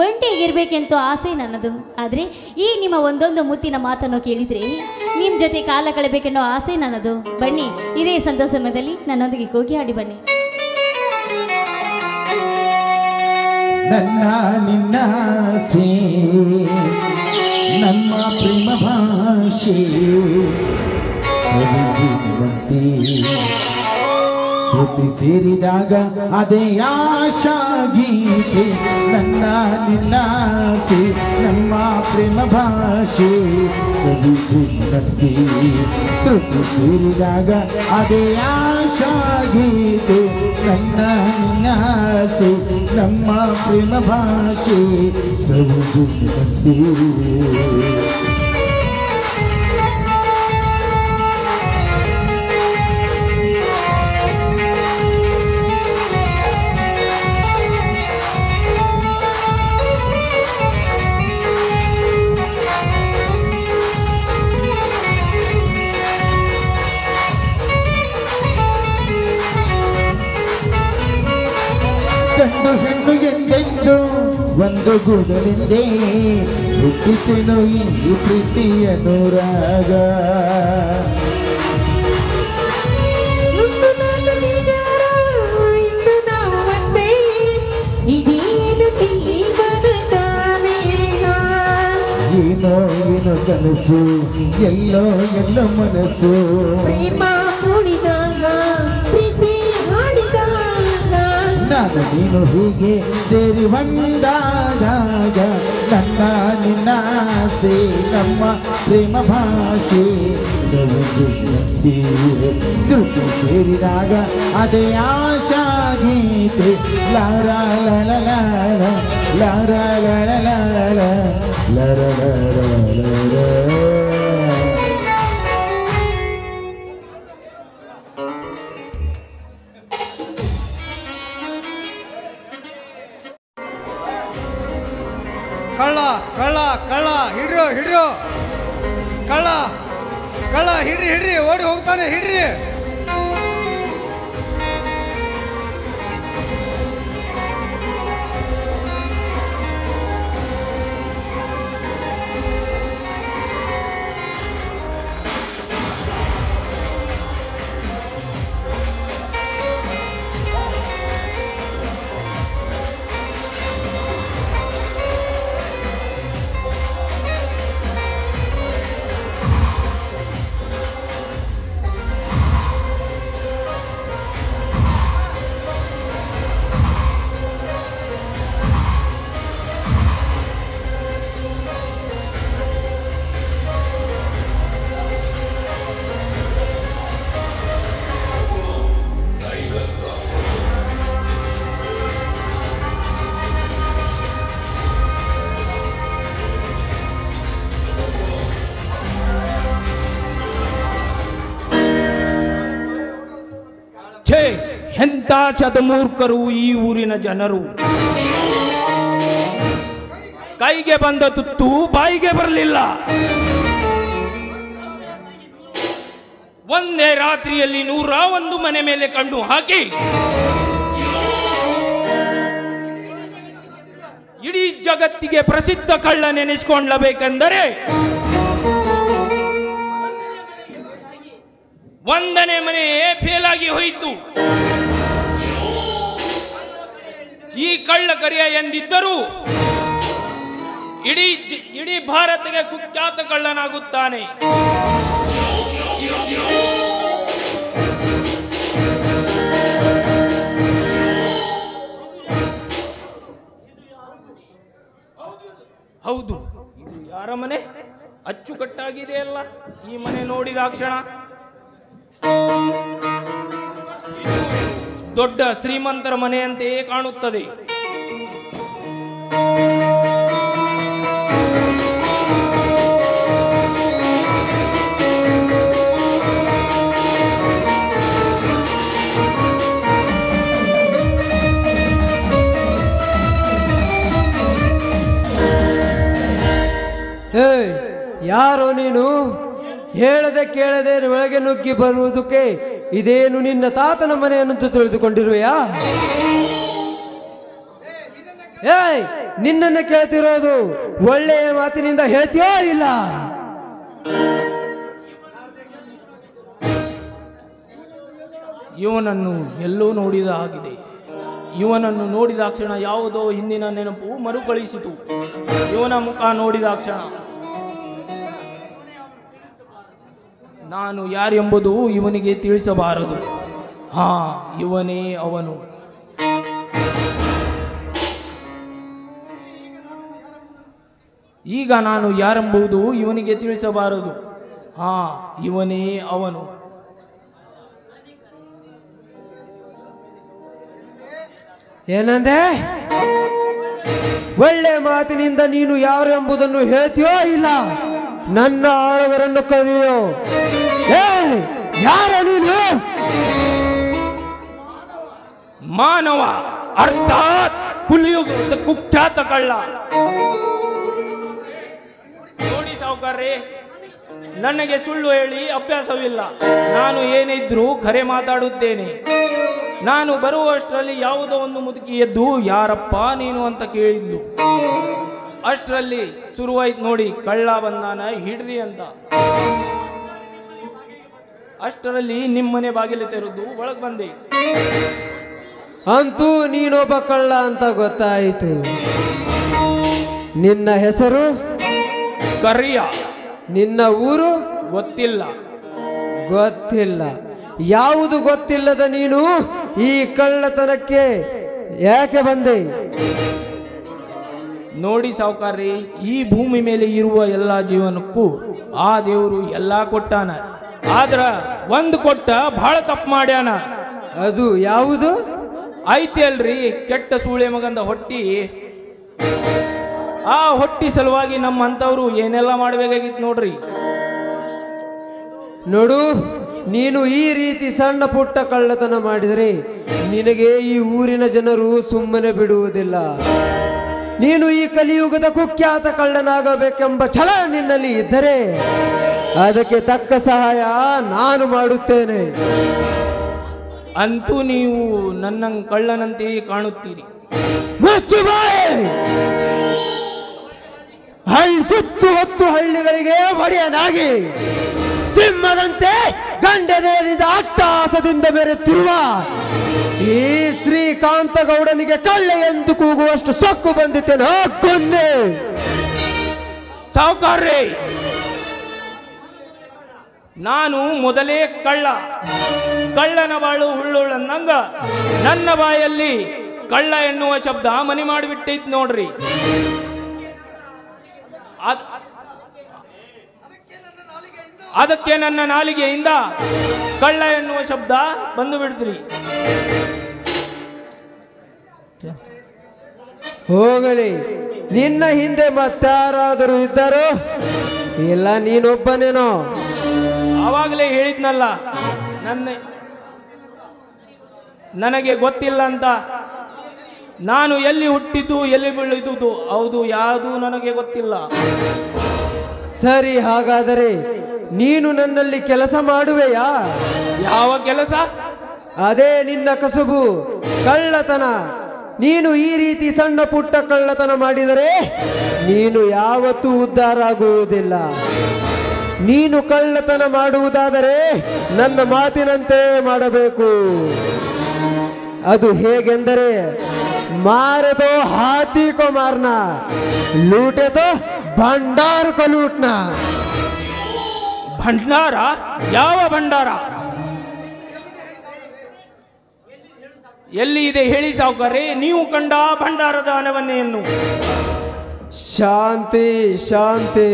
ಒಂಟಿಯಾಗಿರ್ಬೇಕೆಂತ ಆಸೆ ನನ್ನದು. ಆದರೆ ಈ ನಿಮ್ಮ ಒಂದೊಂದು ಮುತ್ತಿನ ಮಾತನ್ನು ಕೇಳಿದರೆ ನಿಮ್ಮ ಜೊತೆ ಕಾಲ ಕಳೆಬೇಕೆನ್ನೋ ಆಸೆ ನನ್ನದು. ಬನ್ನಿ, ಇದೇ ಸಂತೋಷ ಸಮಯದಲ್ಲಿ ನನ್ನೊಂದಿಗೆ ಕೂಗಿ ಆಡಿ ಬನ್ನಿ. ನನ್ನ ನಿನ್ನ ಆಸೆ, ನಮ್ಮ ಪ್ರೇಮ ಭಾಷೆ ಸವಿಜೀವಂತಿ ಶ್ರುತಿ ಸೇರಿದಾಗ ಅದೇ ಆಶಾ ಗೀತೆ. ನನ್ನ ನಿನ್ನ ಆಸೆ, ನಮ್ಮ ಪ್ರೇಮ ಭಾಷೆ ಸವಿಜೀವಂತಿ ಶ್ರುತಿ ಸೇರಿದಾಗ ಅದೇ ಆಶಾ ಗೀತೆ. ನನ್ನ ನಿನ್ನ ಆಸೆ, ನಮ್ಮ ಪ್ರೇಮ ಭಾಷೆ ಸವಿಜೀವಂತಿ. ಗಂಡು ಹೆಣ್ಣು ಎಂದೆಂದು ಒಂದು ಗೂಡಲೆಂದೇ ಹುಟ್ಟಿತೆನು ಈ ಪ್ರೀತಿಯ ನೂರಾಗ. ಏನೋ ಏನೋ ಕನಸು, ಎಲ್ಲೋ ಎಲ್ಲೋ ಮನಸ್ಸು, ನಾನು ನೀನು ಹೀಗೆ ಸೇರಿ ಒಂದಾದಾಗ ನನ್ನ ನಿನ್ನ ಆಸೆ, ನಮ್ಮ ಪ್ರೇಮ ಭಾಷೆ ಸವಿಜೀವಂತಿ ಶ್ರುತಿ ಸೇರಿದಾಗ ಅದೇ ಆಶಾ ಗೀತೆ. ಲಾರ ಲಲ ಲಾರ ಲಾರ ಲಲ ಲಾರ ಲರ ಲರ. ಕಳ್ಳ ಕಳ್ಳ ಕಳ್ಳ ಹಿಡ್ರು ಹಿಡ್ರು, ಕಳ್ಳ ಕಳ್ಳ ಹಿಡ್ರಿ ಹಿಡ್ರಿ, ಓಡಿ ಹೋಗ್ತಾನೆ, ಹಿಡ್ರಿ. ಎಂಥ ಶತಮೂರ್ಖರು ಈ ಊರಿನ ಜನರು. ಕೈಗೆ ಬಂದ ತುತ್ತು ಬಾಯಿಗೆ ಬರಲಿಲ್ಲ. ಒಂದೇ ರಾತ್ರಿಯಲ್ಲಿ 101 ಮನೆ ಮೇಲೆ ಕಣ್ಣು ಹಾಕಿ ಇಡೀ ಜಗತ್ತಿಗೆ ಪ್ರಸಿದ್ಧ ಕಳ್ಳ ನೆನೆಸ್ಕೊಳ್ಳಬೇಕೆಂದರೆ 1ನೇ ಮನೆ ಫೇಲ್ ಆಗಿ ಹೋಯಿತು. ಈ ಕಳ್ಳ ಕರಿಯ ಎಂದಿದ್ದರೂ ಇಡೀ ಭಾರತಕ್ಕೆ ಕುಖ್ಯಾತ ಕಳ್ಳನಾಗುತ್ತಾನೆ. ಹೌದು, ಇದು ಯಾರ ಮನೆ? ಅಚ್ಚುಕಟ್ಟಾಗಿದೆಯಲ್ಲ ಈ ಮನೆ ನೋಡಿದಾಕ್ಷಣ. ದೊಡ್ಡ ಶ್ರೀಮಂತರ ಮನೆಯಂತೆಯೇ ಕಾಣುತ್ತದೆ. ಯಾರೋ ನೀನು? ಹೇಳದೆ ಕೇಳದೆ ಒಳಗೆ ನುಗ್ಗಿ ಬರುವುದಕ್ಕೆ ಇದೇನು ನಿನ್ನ ತಾತನ ಮನೆಯನ್ನು ತಿಳಿದುಕೊಂಡಿರುವೆಯಾ? ನಿನ್ನನ್ನು ಕೇಳ್ತಿರೋದು ಒಳ್ಳೆಯ ಮಾತಿನಿಂದ ಹೇಳ್ತೀಯೋ ಇಲ್ಲ? ಇವನನ್ನು ಎಲ್ಲೋ ನೋಡಿದ ಹಾಗಿದೆ. ಇವನನ್ನು ನೋಡಿದಾಕ್ಷಣ ಯಾವುದೋ ಹಿಂದಿನ ನೆನಪು ಮರುಕಳಿಸಿತು. ಇವನ ಮುಖ ನೋಡಿದಾಕ್ಷಣ ನಾನು ಯಾರೆಂಬುದು ಇವನಿಗೆ ತಿಳಿಸಬಾರದು. ಇವನೇ ಅವನು. ಈಗ ನಾನು ಯಾರೆಂಬುದು ಇವನಿಗೆ ತಿಳಿಸಬಾರದು. ಇವನೇ ಅವನು. ಏನಂದೆ? ಒಳ್ಳೆ ಮಾತಿನಿಂದ ನೀನು ಯಾರು ಎಂಬುದನ್ನು ಹೇಳ್ತೀಯೋ ಇಲ್ಲ? ನನ್ನ ಆಳುವರನ್ನು ಕರೆಯೋ. ಯಾರ ನೀನು? ಮಾನವ, ಅರ್ಥಾತ್ ಕುಲಿಯುಗದ ಕುಖ್ಯಾತ ಕಳ್ಳ. ನೋಡಿ ಸಾವುಕಾರ್ರೆ, ನನಗೆ ಸುಳ್ಳು ಹೇಳಿ ಅಭ್ಯಾಸವಿಲ್ಲ. ನಾನು ಏನಿದ್ರೂ ಖರೆ ಮಾತಾಡುತ್ತೇನೆ. ನಾನು ಬರುವಷ್ಟರಲ್ಲಿ ಯಾವುದೋ ಒಂದು ಮುದುಕಿ ಎದ್ದು ಯಾರಪ್ಪ ನೀನು ಅಂತ ಕೇಳಿದ್ಲು. ಅಷ್ಟರಲ್ಲಿ ಶುರುವಾಯ್ತು ನೋಡಿ, ಕಳ್ಳ ಬಂದಾನ ಹಿಡ್ರಿ ಅಂತ. ಅಷ್ಟರಲ್ಲಿ ನಿಮ್ಮನೆ ಬಾಗಿಲು ತೆರೆದು ಒಳಗೆ ಬಂದೆ. ಅಂತೂ ನೀನೊಬ್ಬ ಕಳ್ಳ ಅಂತ ಗೊತ್ತಾಯಿತು. ನಿನ್ನ ಹೆಸರು? ಕರಿಯ. ನಿನ್ನ ಊರು? ಗೊತ್ತಿಲ್ಲ. ಗೊತ್ತಿಲ್ಲ. ಯಾವುದು ಗೊತ್ತಿಲ್ಲದ ನೀನು ಈ ಕಳ್ಳತನಕ್ಕೆ ಯಾಕೆ ಬಂದೆ? ನೋಡಿ ಸಾವುಕಾರ್ರಿ, ಈ ಭೂಮಿ ಮೇಲೆ ಇರುವ ಎಲ್ಲ ಜೀವನಕ್ಕೂ ಆ ದೇವರು ಎಲ್ಲ ಕೊಟ್ಟಾನ. ಆದ್ರ ಒಂದು ಕೊಟ್ಟ ಬಹಳ ತಪ್ಪು ಮಾಡ್ಯಾನ. ಅದು ಯಾವುದು? ಐತಿ ಅಲ್ರಿ, ಕೆಟ್ಟ ಸೂಳೆ ಮಗಂದ ಹೊಟ್ಟಿ. ಆ ಹೊಟ್ಟಿ ಸಲುವಾಗಿ ನಮ್ಮಂಥವ್ರು ಏನೆಲ್ಲ ಮಾಡಬೇಕಾಗಿತ್ತು ನೋಡ್ರಿ. ನೋಡು, ನೀನು ಈ ರೀತಿ ಸಣ್ಣ ಪುಟ್ಟ ಕಳ್ಳತನ ಮಾಡಿದರೆ ನಿನಗೆ ಈ ಊರಿನ ಜನರು ಸುಮ್ಮನೆ ಬಿಡುವುದಿಲ್ಲ. ನೀನು ಈ ಕಲಿಯುಗದ ಕುಖ್ಯಾತ ಕಳ್ಳನಾಗಬೇಕೆಂಬ ಛಲ ನಿನ್ನಲ್ಲಿ ಇದ್ದರೆ ಅದಕ್ಕೆ ತಕ್ಕ ಸಹಾಯ ನಾನು ಮಾಡುತ್ತೇನೆ. ಅಂತೂ ನೀವು ನನ್ನ ಕಳ್ಳನಂತೆಯೇ ಕಾಣುತ್ತೀರಿ. ಸುತ್ತು ಹೊತ್ತು ಹಳ್ಳಿಗಳಿಗೆ ಒಡೆಯನಾಗಿ ಸಿಂಹದಂತೆ ಗಂಡದೇರಿದ ಅಟ್ಟಹಾಸದಿಂದ ಮೆರೆತಿರುವ ಈ ಶ್ರೀಕಾಂತ ಗೌಡನಿಗೆ ಕಳ್ಳ ಎಂದು ಕೂಗುವಷ್ಟು ಸೊಕ್ಕು ಬಂದಿತ್ತೇನೋ ಕೊಂದೆ. ಸಾವುಕಾರ್ರೆ, ನಾನು ಮೊದಲೇ ಕಳ್ಳ. ಕಳ್ಳನ ಬಾಳು ಹುಳ್ಳುಳ್ಳಂಗ ನನ್ನ ಬಾಯಲ್ಲಿ ಕಳ್ಳ ಎನ್ನುವ ಶಬ್ದ ಮನೆ ಮಾಡಿಬಿಟ್ಟೈತ್ ನೋಡ್ರಿ. ಅದಕ್ಕೆ ನನ್ನ ನಾಲಿಗೆಯಿಂದ ಕಳ್ಳ ಎನ್ನುವ ಶಬ್ದ ಬಂದು ಬಿಡ್ತೀರಿ. ಹೋಗಲಿ, ನಿನ್ನ ಹಿಂದೆ ಮತ್ತಾರಾದರೂ ಇದ್ದಾರೋ ಇಲ್ಲ ನೀನೊಬ್ಬನೇನೋ? ಆವಾಗಲೇ ಹೇಳಿದ್ನಲ್ಲ, ನನಗೆ ಗೊತ್ತಿಲ್ಲ ಅಂತ. ನಾನು ಎಲ್ಲಿ ಹುಟ್ಟಿದ್ದು ಎಲ್ಲಿ ಬೆಳೆದುದು ಹೌದು ಯಾವುದು ನನಗೆ ಗೊತ್ತಿಲ್ಲ. ಸರಿ, ಹಾಗಾದರೆ ನೀನು ನನ್ನಲ್ಲಿ ಕೆಲಸ ಮಾಡುವೆಯಾ? ಯಾವ ಕೆಲಸ? ಅದೇ ನಿನ್ನ ಕಸುಬು, ಕಳ್ಳತನ. ನೀನು ಈ ರೀತಿ ಸಣ್ಣ ಪುಟ್ಟ ಕಳ್ಳತನ ಮಾಡಿದರೆ ನೀನು ಯಾವತ್ತೂ ಉದ್ಧಾರ ಆಗುವುದಿಲ್ಲ. ನೀನು ಕಳ್ಳತನ ಮಾಡುವುದಾದರೆ ನನ್ನ ಮಾತಿನಂತೆ ಮಾಡಬೇಕು. ಅದು ಹೇಗೆಂದರೆ, ಮಾರೆ ತೋ ಹಾಥಿ ಕೋ ಮಾರ್ನ, ಲೂಟೆ ತೋ ಭಂಡಾರ ಕೋ ಲೂಟ್ನ. ಭಂಡಾರ? ಯಾವ ಭಂಡಾರ? ಎಲ್ಲಿ ಇದೆ ಹೇಳಿ ಸಾವುಕಾರೆ, ನೀವು ಕಂಡ ಭಂಡಾರದ ಹಣವನ್ನೇನು? ಶಾಂತಿ ಶಾಂತಿ.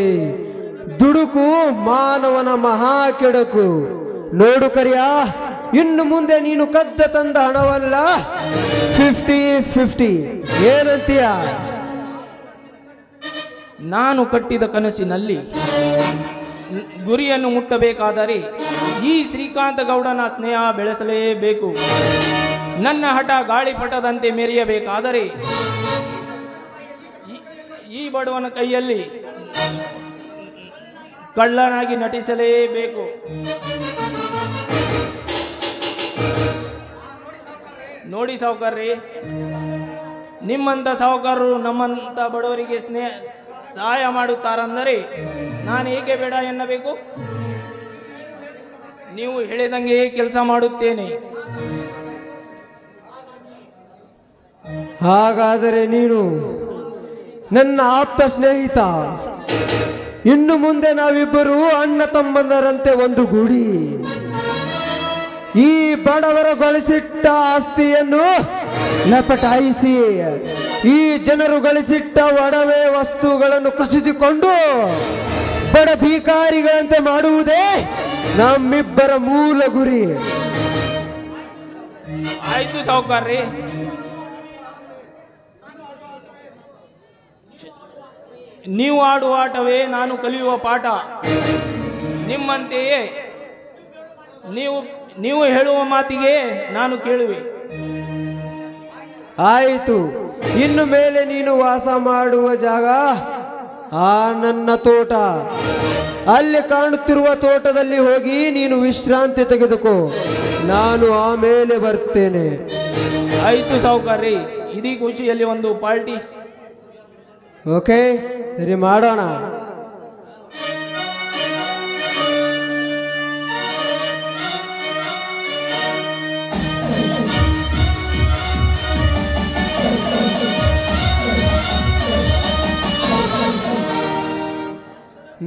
ದುಡುಕು ಮಾನವನ ಮಹಾ ಕೆಡುಕು. ನೋಡು ಕರಿಯ, ಇನ್ನು ಮುಂದೆ ನೀನು ಕದ್ದ ತಂದ ಹಣವಲ್ಲ, 50-50. ಏನಂತೀಯ? ನಾನು ಕಟ್ಟಿದ ಕನಸಿನಲ್ಲಿ ಗುರಿಯನ್ನು ಮುಟ್ಟಬೇಕಾದರೆ ಈ ಶ್ರೀಕಾಂತ ಗೌಡನ ಸ್ನೇಹ ಬೆಳೆಸಲೇಬೇಕು. ನನ್ನ ಹಠ ಗಾಳಿಪಟದಂತೆ ಮೆರೆಯಬೇಕಾದರೆ ಈ ಬಡವನ ಕೈಯಲ್ಲಿ ಕಳ್ಳನಾಗಿ ನಟಿಸಲೇಬೇಕು. ನೋಡಿ ಸಾವುಕಾರ್ರಿ, ನಿಮ್ಮಂಥ ಸಾವುಕಾರರು ನಮ್ಮಂಥ ಬಡವರಿಗೆ ಸಹಾಯ ಮಾಡುತ್ತಾರೆಂದರೆ ನಾನು ಏಕೆ ಬೇಡ ಎನ್ನಬೇಕು? ನೀವು ಹೇಳಿದಂಗೆ ಕೆಲಸ ಮಾಡುತ್ತೇನೆ. ಹಾಗಾದರೆ ನೀನು ನನ್ನ ಆಪ್ತ ಸ್ನೇಹಿತ. ಇನ್ನು ಮುಂದೆ ನಾವಿಬ್ಬರು ಅಣ್ಣ ತಮ್ಮಂದರಂತೆ ಒಂದು ಗೂಡಿ ಈ ಬಡವರ ಗಳಿಸಿಟ್ಟ ಆಸ್ತಿಯನ್ನು ಲಪಟಾಯಿಸಿ ಈ ಜನರು ಗಳಿಸಿಟ್ಟ ಒಡವೆ ವಸ್ತುಗಳನ್ನು ಕಸಿದುಕೊಂಡು ಬಡ ಭೀಕಾರಿಗಳಂತೆ ಮಾಡುವುದೇ ನಮ್ಮಿಬ್ಬರ ಮೂಲ ಗುರಿ. ಆಯ್ತು ಸಾವುಕಾರ್ರಿ, ನೀವು ಆಡುವ ಆಟವೇ ನಾನು ಕಲಿಯುವ ಪಾಠ. ನಿಮ್ಮಂತೆಯೇ ನೀವು ಹೇಳುವ ಮಾತಿಗೆ ನಾನು ಕೇಳುವೆ. ಆಯಿತು, ಇನ್ನು ಮೇಲೆ ನೀನು ವಾಸ ಮಾಡುವ ಜಾಗ ಆ ನನ್ನ ತೋಟ. ಅಲ್ಲಿ ಕಾಣುತ್ತಿರುವ ತೋಟದಲ್ಲಿ ಹೋಗಿ ನೀನು ವಿಶ್ರಾಂತಿ ತೆಗೆದುಕೋ. ನಾನು ಆಮೇಲೆ ಬರ್ತೇನೆ. ಆಯ್ತು ಸಾವುಕಾರ್ರಿ, ಇದೀ ಖುಷಿಯಲ್ಲಿ ಒಂದು ಪಾರ್ಟಿ. ಓಕೆ, ಸರಿ ಮಾಡೋಣ.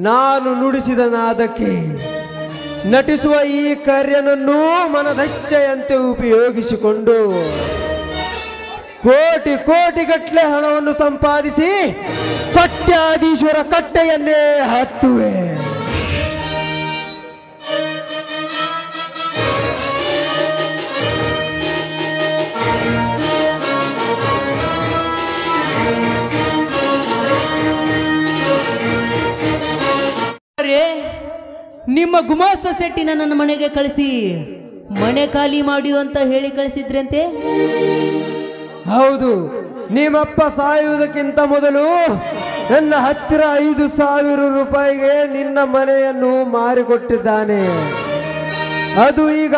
ನಾನು ನುಡಿಸಿದ ನಾದಕ್ಕೆ ನಟಿಸುವ ಈ ಕಾರ್ಯನನ್ನು ಮನದಚ್ಚೆಯಂತೆ ಉಪಯೋಗಿಸಿಕೊಂಡು ಕೋಟಿ ಕೋಟಿಗಟ್ಟಲೆ ಹಣವನ್ನು ಸಂಪಾದಿಸಿ ಕೋಟ್ಯಾಧೀಶ್ವರ ಕಟ್ಟೆಯನ್ನೇ ಹತ್ತುವೆ. ನಿಮ್ಮ ಗುಮಾಸ್ತ ಸೆಟ್ಟಿನ ನನ್ನ ಮನೆಗೆ ಕಳಿಸಿ ಮನೆ ಖಾಲಿ ಮಾಡಿ ಅಂತ ಹೇಳಿ ಕಳಿಸಿದ್ರಂತೆ. ಹೌದು, ನಿಮ್ಮಪ್ಪ ಸಾಯುವುದಕ್ಕಿಂತ ಮೊದಲು ನನ್ನ ಹತ್ತಿರ 5,000 ರೂಪಾಯಿಗೆ ನಿನ್ನ ಮನೆಯನ್ನು ಮಾರಿಕೊಟ್ಟಿದ್ದಾನೆ. ಅದು ಈಗ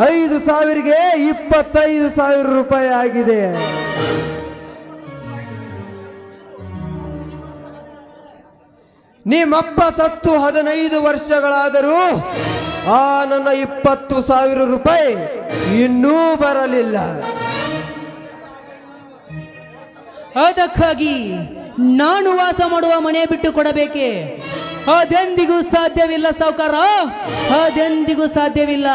5,000ಗೆ 25,000 ರೂಪಾಯಿ ಆಗಿದೆ. ನಿಮ್ಮಪ್ಪ ಸತ್ತು 15 ವರ್ಷಗಳಾದರೂ ಆ ನನ್ನ 20,000 ರೂಪಾಯಿ ಇನ್ನೂ ಬರಲಿಲ್ಲ. ಅದಕ್ಕಾಗಿ ನಾನು ವಾಸ ಮಾಡುವ ಮನೆ ಬಿಟ್ಟು ಕೊಡಬೇಕೆ? ಅದೆಂದಿಗೂ ಸಾಧ್ಯವಿಲ್ಲ ಸಾವುಕಾರ, ಅದೆಂದಿಗೂ ಸಾಧ್ಯವಿಲ್ಲ.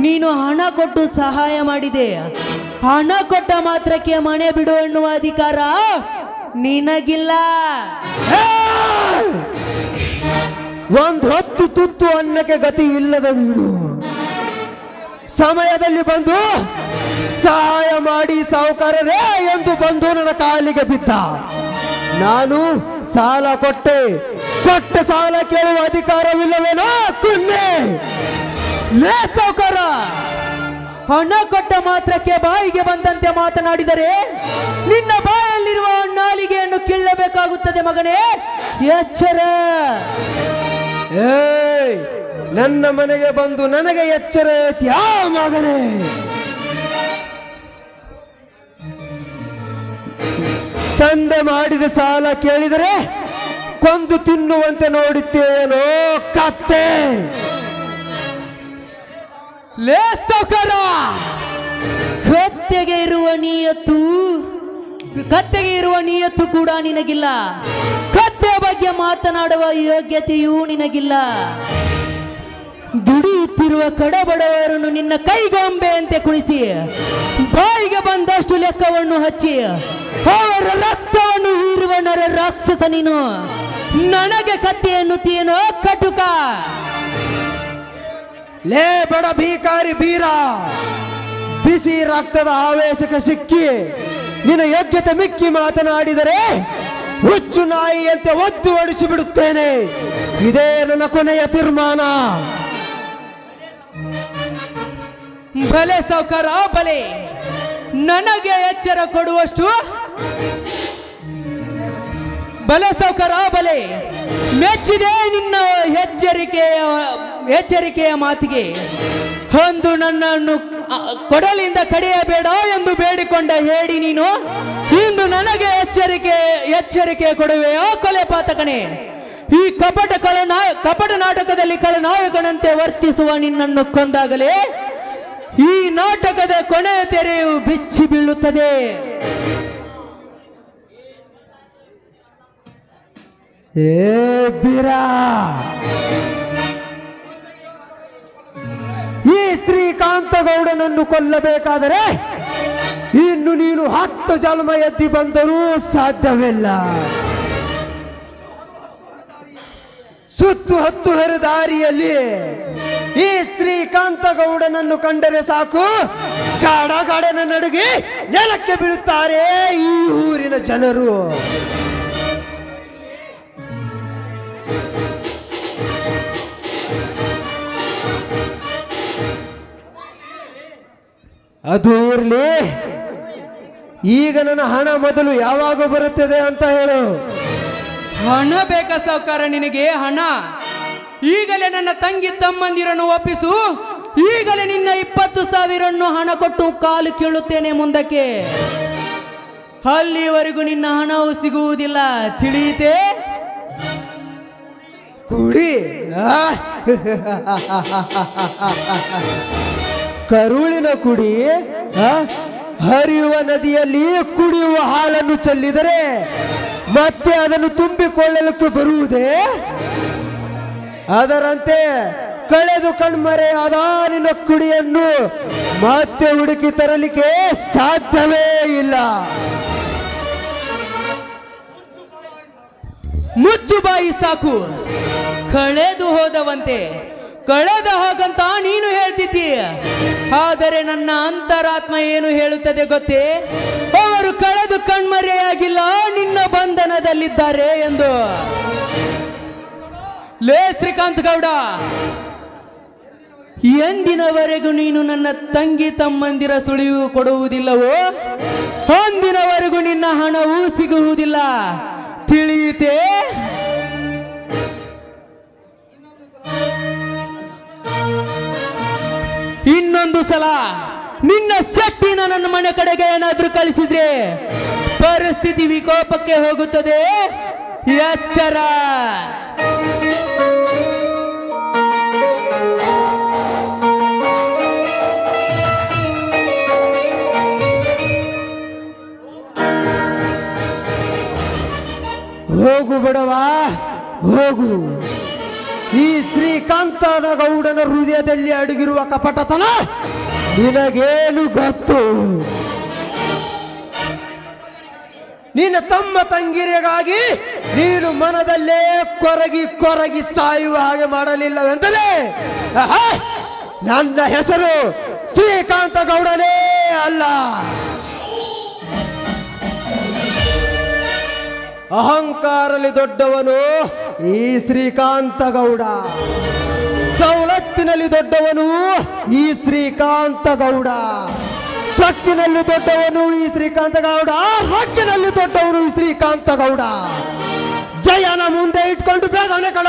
ನೀನು ಹಣ ಕೊಟ್ಟು ಸಹಾಯ ಮಾಡಿದೆ, ಹಣ ಕೊಟ್ಟ ಮಾತ್ರಕ್ಕೆ ಮನೆ ಬಿಡು ಎನ್ನುವ ಅಧಿಕಾರ ನಿನಗಿಲ್ಲ. ಒಂದು ಹೊತ್ತು ತುತ್ತು ಅನ್ನಕ್ಕೆ ಗತಿ ಇಲ್ಲದ ನೀನು ಸಮಯದಲ್ಲಿ ಬಂದು ಸಹಾಯ ಮಾಡಿ ಸಾವುಕಾರರೇ ಎಂದು ಬಂದು ನನ್ನ ಕಾಲಿಗೆ ಬಿದ್ದ. ನಾನು ಸಾಲ ಕೊಟ್ಟೆ ಸಾಲ ಕೇಳುವ ಅಧಿಕಾರವಿಲ್ಲವೇನೋ ಕುನ್ನೆ? ಲೇ ಸಾವುಕಾರ, ಹಣ ಕೊಟ್ಟ ಮಾತ್ರಕ್ಕೆ ಬಾಯಿಗೆ ಬಂದಂತೆ ಮಾತನಾಡಿದರೆ ನಿನ್ನ ಬಾಯಲ್ಲಿರುವ ನಾಲಿಗೆಯನ್ನು ಕಿಳ್ಳಬೇಕಾಗುತ್ತದೆ ಮಗನೇ, ಎಚ್ಚರ. ಏಯ್, ನನ್ನ ಮನೆಗೆ ಬಂದು ನನಗೆ ಎಚ್ಚರ ಐತ್ಯಾ ಮಗನೇ? ತಂದೆ ಮಾಡಿದ ಸಾಲ ಕೇಳಿದರೆ ಕೊಂದು ತಿನ್ನುವಂತೆ ನೋಡುತ್ತೇನೋ ಕತ್ತೆ. ಲೇ ಸೌಕರ, ಕತ್ತೆಗೆ ಇರುವ ನಿಯತ್ತು ಕೂಡ ನಿನಗಿಲ್ಲ. ಕತ್ತೆ ಬಗ್ಗೆ ಮಾತನಾಡುವ ಯೋಗ್ಯತೆಯೂ ನಿನಗಿಲ್ಲ. ದುಡಿಯುತ್ತಿರುವ ಕಡಬಡವರನ್ನು ನಿನ್ನ ಕೈಗೊಂಬೆಯಂತೆ ಕುಣಿಸಿ ಬಾಯಿಗೆ ಬಂದಷ್ಟು ಲೆಕ್ಕವನ್ನು ಹಚ್ಚಿ ಅವರ ರಕ್ತವನ್ನು ಹೀರುವ ನರ ರಾಕ್ಷಸ ನೀನು. ನನಗೆ ಕತ್ತೆ ಎನ್ನುತ್ತೀನೋ ಕಟುಕ? ಲೇ ಬಡ ಭೀಕಾರಿ ಬೀರ, ಬಿಸಿ ರಕ್ತದ ಆವೇಶಕ್ಕೆ ಸಿಕ್ಕಿ ನಿನ್ನ ಯೋಗ್ಯತೆ ಮಿಕ್ಕಿ ಮಾತನಾಡಿದರೆ ಹುಚ್ಚು ನಾಯಿಯಂತೆ ಒದ್ದು ಒಡಿಸಿ ಬಿಡುತ್ತೇನೆ. ಇದೇ ನನ್ನ ಕೊನೆಯ ತೀರ್ಮಾನ. ಬಲೆ ಸೌಕರ ಬಲೆ, ನನಗೆ ಎಚ್ಚರ ಕೊಡುವಷ್ಟು ಬಲೆ ಸೌಕರ ಬಲೆ. ಮೆಚ್ಚಿದೆ ನಿನ್ನ ಎಚ್ಚರಿಕೆಯ ಮಾತಿಗೆ. ಒಂದು ನನ್ನನ್ನು ಕೊಡಲಿಂದ ಕಡಿಯಬೇಡ ಎಂದು ಬೇಡಿಕೊಂಡ ಹೇಳಿ ನೀನು ಇಂದು ನನಗೆ ಎಚ್ಚರಿಕೆ ಕೊಡುವೆಯೋ ಕೊಲೆ ಪಾತಕನೇ? ಈ ಕಪಟ ನಾಟಕದಲ್ಲಿ ಖಳನಾಯಕನಂತೆ ವರ್ತಿಸುವ ನಿನ್ನನ್ನು ಕೊಂದಾಗಲೇ ಈ ನಾಟಕದ ಕೊನೆಯ ತೆರೆಯು ಬಿಚ್ಚಿ ಬೀಳುತ್ತದೆ. ಏ ಬೀರಾ, ಈ ಶ್ರೀಕಾಂತಗೌಡನನ್ನು ಕೊಲ್ಲಬೇಕಾದರೆ ಇನ್ನು ನೀನು 10 ಜನ್ಮ ಎದ್ದಿ ಬಂದರೂ ಸಾಧ್ಯವಿಲ್ಲ. ಸುತ್ತು ಹತ್ತು ಹೆರದಾರಿಯಲ್ಲಿ ಈ ಶ್ರೀಕಾಂತಗೌಡನನ್ನು ಕಂಡರೆ ಸಾಕು, ಕಾಡಗಾಡನ ನಡುಗೆ ನೆಲಕ್ಕೆ ಬೀಳುತ್ತಾರೆ ಈ ಊರಿನ ಜನರು. ಅದು ಇರಲಿ, ಈಗ ನನ್ನ ಹಣ ಮೊದಲು ಯಾವಾಗ ಬರುತ್ತದೆ ಅಂತ ಹೇಳು. ಹಣ ಬೇಕಾ ಸಾವುಕಾರ ನಿನಗೆ? ಹಣ ಈಗಲೇ ನನ್ನ ತಂಗಿ ತಮ್ಮಂದಿರನ್ನು ಒಪ್ಪಿಸು. ಈಗಲೇ ನಿನ್ನ 20,000 ಹಣ ಕೊಟ್ಟು ಕಾಲು ಕೀಳುತ್ತೇನೆ ಮುಂದಕ್ಕೆ. ಅಲ್ಲಿವರೆಗೂ ನಿನ್ನ ಹಣವು ಸಿಗುವುದಿಲ್ಲ, ತಿಳಿಯಿತೆ? ಕುಡಿ ಕರುಳಿನ ಕುಡಿ. ಹರಿಯುವ ನದಿಯಲ್ಲಿ ಕುಡಿಯುವ ಹಾಲನ್ನು ಚೆಲ್ಲಿದರೆ ಮತ್ತೆ ಅದನ್ನು ತುಂಬಿಕೊಳ್ಳಲಿಕ್ಕೆ ಬರುವುದೇ? ಅದರಂತೆ ಕಳೆದು ಕಣ್ಮರೆಯಾದ ನಿನ್ನ ಕುಡಿಯನ್ನು ಮತ್ತೆ ಹುಡುಕಿ ತರಲಿಕ್ಕೆ ಸಾಧ್ಯವೇ ಇಲ್ಲ. ಮುಚ್ಚು ಬಾಯಿ ಸಾಕು. ಕಳೆದು ಹೋದವಂತೆ ಕಳೆದ ಹೋಗಂತ ನೀನು ಹೇಳ್ತಿದ್ದೀ. ಆದರೆ ನನ್ನ ಅಂತರಾತ್ಮ ಏನು ಹೇಳುತ್ತದೆ ಗೊತ್ತೇ? ಅವರು ಕಳೆದು ಕಣ್ಮರೆಯಾಗಿಲ್ಲ, ನಿನ್ನ ಬಂಧನದಲ್ಲಿದ್ದಾರೆ ಎಂದು. ಲೇ ಶ್ರೀಕಾಂತ್ ಗೌಡ, ಎಂದಿನವರೆಗೂ ನೀನು ನನ್ನ ತಂಗಿ ತಮ್ಮಂದಿರ ಸುಳಿವು ಕೊಡುವುದಿಲ್ಲವೋ ಅಂದಿನವರೆಗೂ ನಿನ್ನ ಹಣವೂ ಸಿಗುವುದಿಲ್ಲ, ತಿಳಿಯುತ್ತೆ? ಇನ್ನೊಂದು ಸಲ ನಿನ್ನ ಶಕ್ತಿನ ನನ್ನ ಮನೆ ಕಡೆಗೆ ಏನಾದ್ರೂ ಕಳಿಸಿದ್ರೆ ಪರಿಸ್ಥಿತಿ ವಿಕೋಪಕ್ಕೆ ಹೋಗುತ್ತದೆ, ಎಚ್ಚರ. ಹೋಗು ಬಿಡವಾ, ಹೋಗು. ಈ ಶ್ರೀಕಾಂತನ ಗೌಡನ ಹೃದಯದಲ್ಲಿ ಅಡಗಿರುವ ಕಪಟತನ ನಿನಗೇನು ಗೊತ್ತು? ನಿನ್ನ ತಮ್ಮ ತಂಗಿರಿಗಾಗಿ ನೀನು ಮನದಲ್ಲೇ ಕೊರಗಿ ಕೊರಗಿ ಸಾಯುವ ಹಾಗೆ ಮಾಡಲಿಲ್ಲವೆಂದರೆ ನನ್ನ ಹೆಸರು ಶ್ರೀಕಾಂತ ಗೌಡನೇ ಅಲ್ಲ. ಅಹಂಕಾರದಲ್ಲಿ ದೊಡ್ಡವನು, ಈ ಶ್ರೀಕಾಂತ ಗೌಡ. ಸವಲತ್ತಿನಲ್ಲಿ ದೊಡ್ಡವನು ಈ ಶ್ರೀಕಾಂತ ಗೌಡ. ಸೊಕ್ಕಿನಲ್ಲಿ ದೊಡ್ಡವನು ಈ ಶ್ರೀಕಾಂತ ಗೌಡ. ಹಕ್ಕಿನಲ್ಲಿ ದೊಡ್ಡವನು ಈ ಶ್ರೀಕಾಂತ ಗೌಡ. ಜಯನ ಮುಂದೆ ಇಟ್ಕೊಂಡು ಬೇಗನೆ ಕಣ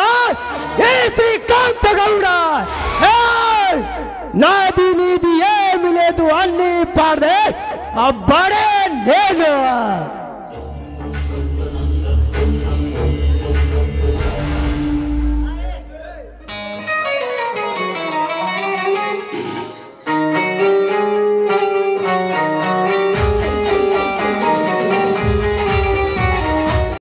ಈ ಶ್ರೀಕಾಂತ ಗೌಡ. ನಾದಿ ನೀದಿ ಏ ಮಿಲೇದು ಅನ್ನಿ ಪಾಡ್ದೆ ಅಬ್ಬಡೆ ನೇನು.